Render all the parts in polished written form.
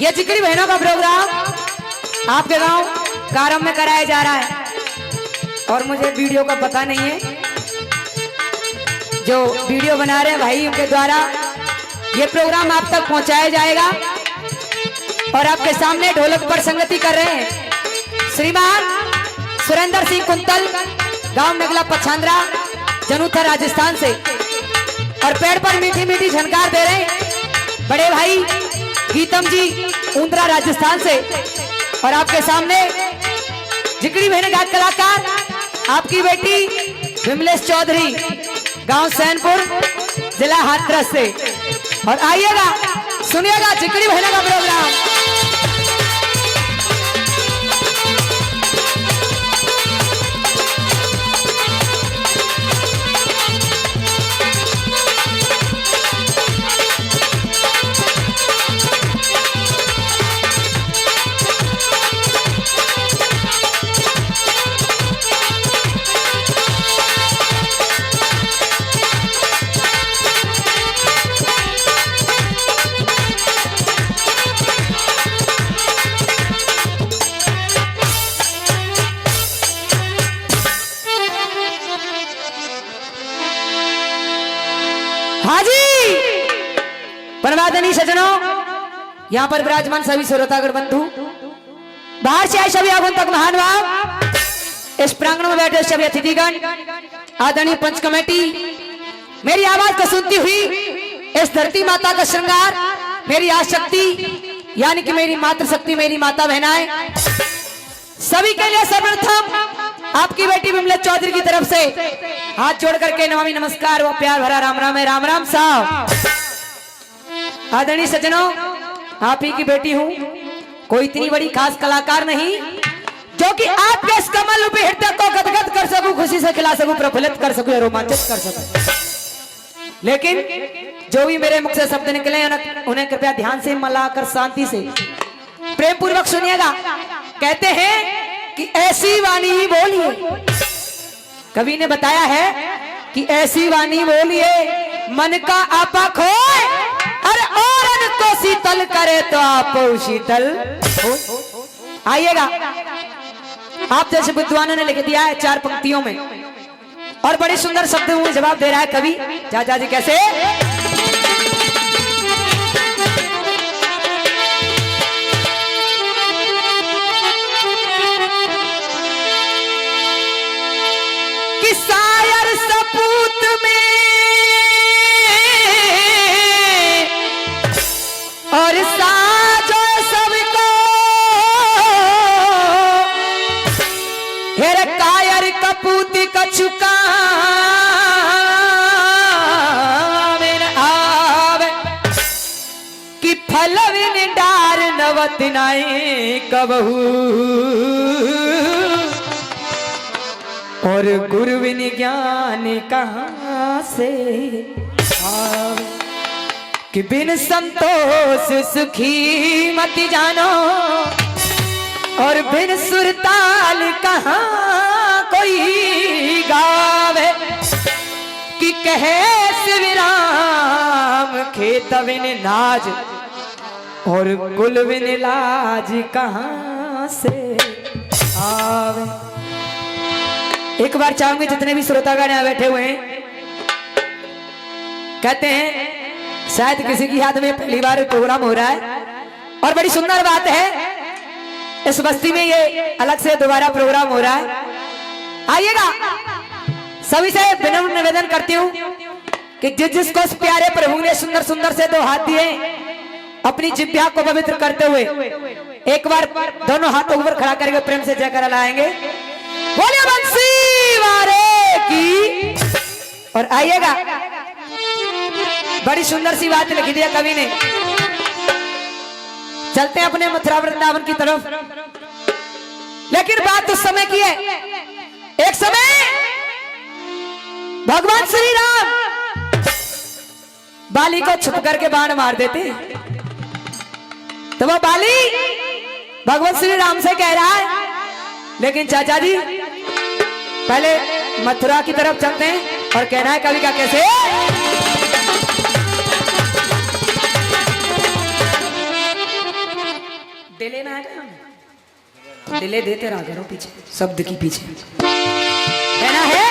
ये जिगरी बहनों का प्रोग्राम आपके गांव कारम में कराया जा रहा है और मुझे वीडियो का पता नहीं है। जो वीडियो बना रहे हैं भाई उनके द्वारा ये प्रोग्राम आप तक पहुंचाया जाएगा और आपके सामने ढोलक पर संगति कर रहे हैं श्रीमान सुरेंद्र सिंह कुंतल, गांव नगला पछांद्रा, जनूथा राजस्थान से। और पेड़ पर मीठी मीठी झनकार दे रहे हैं बड़े भाई गीतम जी ऊंद्रा राजस्थान से। और आपके सामने जिगरी बहन का कलाकार आपकी बेटी विमलेश चौधरी, गांव सैनपुर, जिला हाथरस से। और आइएगा सुनिएगा जिगरी बहन का प्रोग्राम। हाजी परवादनी सजनों, यहाँ पर विराजमान सभी श्रोतागण बंधु, बाहर से आए सभी आगंतुक महान भाव, इस प्रांगण में बैठे सभी अतिथिगण, आदरणीय पंच कमेटी, मेरी आवाज को सुनती हुई इस धरती माता का श्रृंगार, मेरी आशक्ति यानी कि मेरी मातृशक्ति, मेरी माता बहनाएं, सभी के लिए सर्वप्रथम आपकी बेटी विमलेश चौधरी की तरफ से हाथ जोड़ करके नमामि नमस्कार व प्यार भरा राम राम है। राम राम साहब। आदरणीय सज्जनों, आप ही की बेटी हूँ, कोई इतनी बड़ी खास कलाकार नहीं जो कि आपके इस कमल रूपी हृदय को गदगद कर सकूं, खुशी से खिला सकूं, प्रफुल्लित कर सकूं, रोमांचित कर सकूं। लेकिन जो भी मेरे मुख से शब्द निकले उन्हें कृपया ध्यान से मलाकर शांति से प्रेम पूर्वक सुनिएगा। कहते हैं कि ऐसी वाणी बोलिए, कवि ने बताया है कि ऐसी वाणी बोलिए मन का आपा खोए, अरे और को शीतल करे तो आप शीतल हो। आइएगा, आप जैसे विद्वानों ने लिख दिया है 4 पंक्तियों में और बड़े सुंदर शब्दों में जवाब दे रहा है कवि। चाचा जी कैसे? शायर सपूत में और साजो सबको हेर कायर कपूत कछुका आवे कि फलविन डार नवत नाई कबहू और गुरुविन ज्ञान कहाँ से आवे कि बिन संतोष सुखी मत जानो और बिन सुरताल कहाँ कोई गावे कि कहे शिवराम खेतविन नाज और कुलविन लाज कहाँ से आवे। एक बार चाहूंगी जितने भी श्रोतागण यहाँ बैठे हुए हैं, कहते हैं शायद किसी की याद में पहली बार प्रोग्राम हो रहा है और बड़ी सुंदर बात है, इस बस्ती में ये अलग से दोबारा प्रोग्राम हो रहा है। आइएगा, सभी से विनम्र निवेदन करती हूँ कि जिसको उस प्यारे प्रभु ने सुंदर सुंदर से 2 हाथ दिए, अपनी जिह्वा को पवित्र करते हुए एक बार दोनों हाथों ऊपर खड़ा करके प्रेम से जयकारा लाएंगे, बोलिए बंसी वारे की। और आइएगा, बड़ी सुंदर सी बात लिखी दी कवि ने। चलते हैं अपने मथुरा वृंदावन की तरफ, लेकिन बात उस समय की है, एक समय भगवान श्री राम बाली को छुप करके बाण मार देते, तो वो बाली भगवान श्री राम से कह रहा है, लेकिन चाचा जी पहले मथुरा की तरफ चलते हैं और कहना है कवि का कैसे। डिले ना है, डिले देते रहा करो पीछे शब्द की पीछे कहना है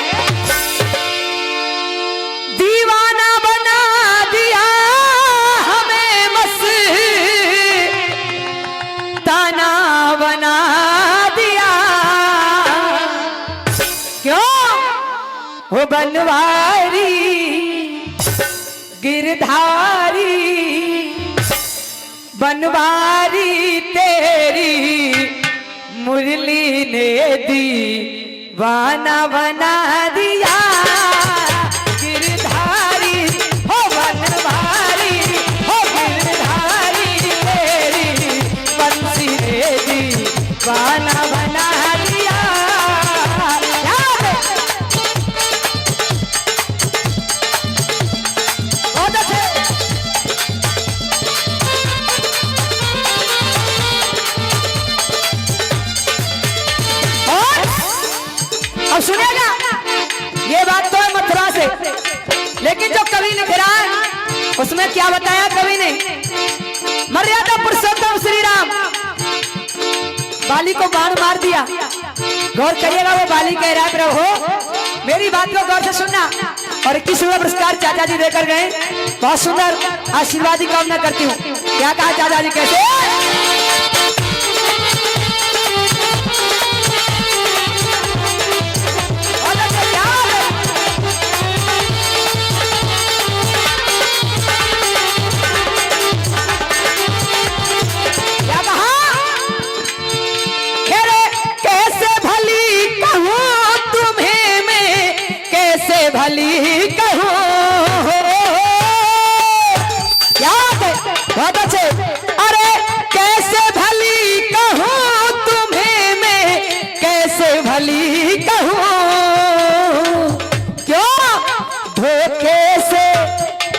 दीवाना बना दिया हमें बस ताना बना दिया क्यों हो बनवारी गिरधारी बनवारी तेरी मुरली ने दीवाना बना दिया गिरधारी हो बनवारी हो गिरधारी तेरी बंसी ने दीवाना बना दिया बहुत अच्छे। अब सुनेगा ये बात तो है मथुरा से, लेकिन जो कवि लिख रहा है उसमें क्या बताया कवि ने? मर्यादा पुरुषोत्तम श्री राम बाली को बाण मार दिया। गौर करिएगा वो बाली कह रहा है प्रभु मेरी बात को गौर से सुनना। और 21वां पुरस्कार चाचा जी देकर गए, बहुत सुंदर आशीर्वाद की कामना करती हूँ। क्या कहा चाचा जी कैसे? भली कहूँ याद बहुत अच्छे। अरे कैसे भली कहूँ तुम्हें मैं कैसे भली कहूँ क्यों धोखे से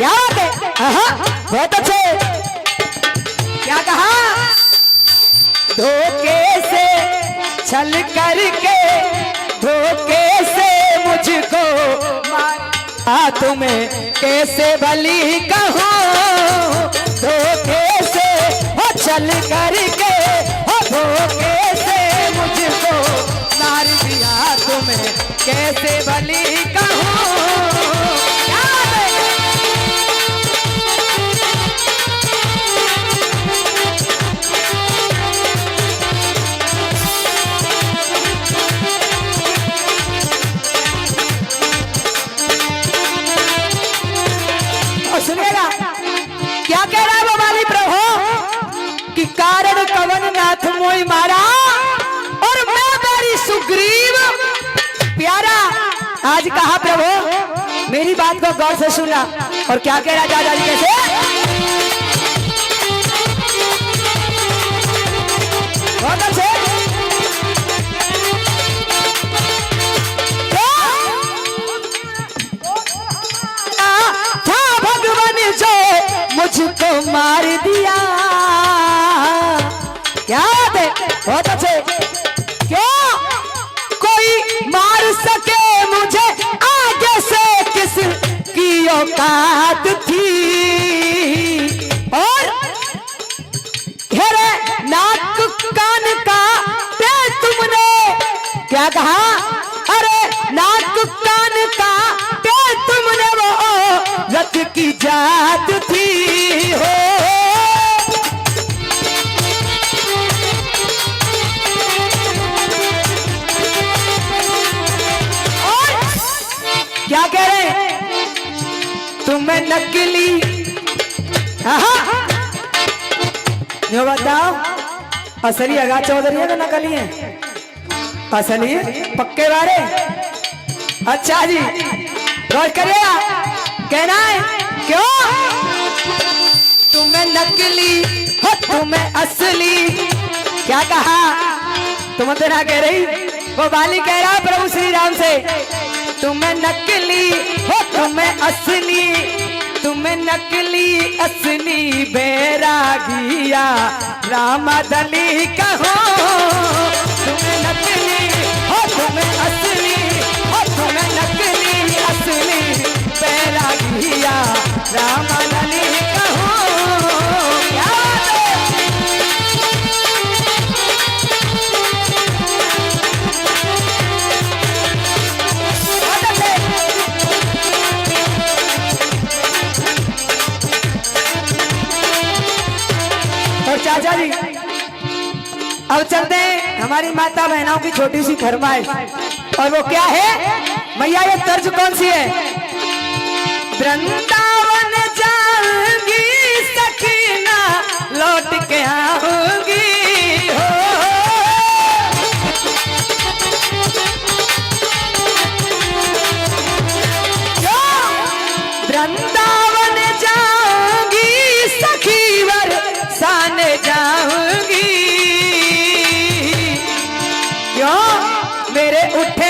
याद बहुत अच्छे। क्या कहा? धोखे से छल करके धोखे से मुझको तुम्हें कैसे भली कहूँ धोखे से हो चल करके हो धोखे से मुझको मार दिया तुम्हें कैसे भली कहूँ। सुनिएगा क्या कह रहा है वो वाली प्रभु कि कारण कवन नाथ मोई मारा और मैं मेरी सुग्रीव प्यारा। आज कहा प्रभु मेरी बात को गौर से सुना। और क्या कह रहा दादा जी कैसे? बहुत अच्छे। जो मुझको मार दिया क्या दे बहुत अच्छे। क्यों कोई मार सके मुझे आगे से किस की औकात थी और घेरे नाक कान का पे तुमने क्या कहा? अरे नाक कान का पे तुमने वो रथ की जात थी हो। और क्या कह रहे हैं? तुम्हें नकली जो बताओ असली अगा चौधरी है तो नकली है? असली पक्के बारे। अच्छा जी गौर करिएगा कहना है क्यों तुम्हें नकली हो तुम्हें असली। क्या कहा? तुम तो ना कह रही वो बाली कह रहा प्रभु श्री राम से तुम्हें नकली हो तुम्हें असली तुम्हें नकली असली बैरागिया रामदली कहो। तुम्हें नकली हो तुम्हें असली हो तुम्हें नकली असली बैरागिया रामदली कहो। जी अब चलते हैं हमारी माता बहनों की छोटी सी फरमाइश, और वो क्या है मैया, ये तर्ज कौन सी है? वृंदावन जाऊंगी सखीना लौट के आऊंगी हो, वृंदावन जाऊंगी सखी बरसाने जाऊंगी, क्यों मेरे उठे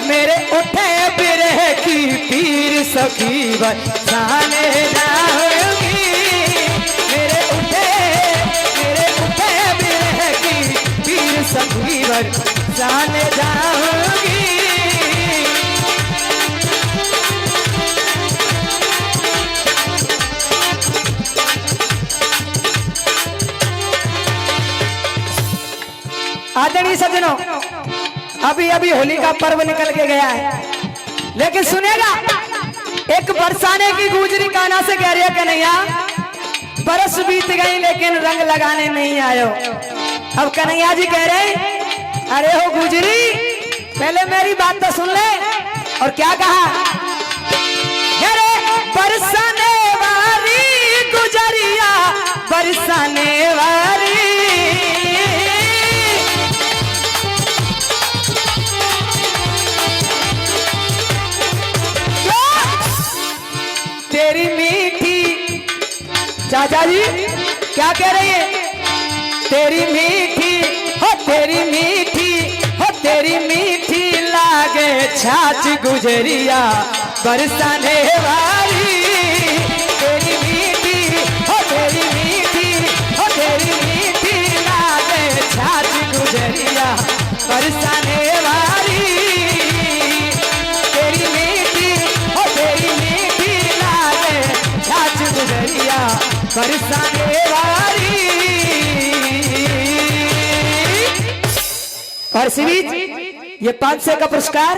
मेरे उठे बिरह की पीर सखी बरसाने जाऊंगी, मेरे उठे बिरह की पीर सखी बरसाने जाऊंगी। आदरणीय सज्जनों, अभी अभी होली का पर्व निकल के गया है, लेकिन सुनेगा एक बरसाने की गुजरी काना से कह रही है कन्हैया, बरस बीत गई लेकिन रंग लगाने नहीं आयो। अब कन्हैया जी कह रहे अरे हो गुजरी पहले मेरी बात तो सुन ले, और क्या कहा? अरे बरसाने वाली गुजरिया बरसाने वाली, तेरी मीठी, चाचा जी क्या कह रही है? तेरी मीठी हो तेरी मीठी लागे छाछ गुजरिया बरसाने वाली, तेरी मीठी लागे छाछ गुजरिया बरसाने वाली, तेरी मीठी लागे छाछ गुजरिया बरसाने वाली। और इसी बीच ये 500 का पुरस्कार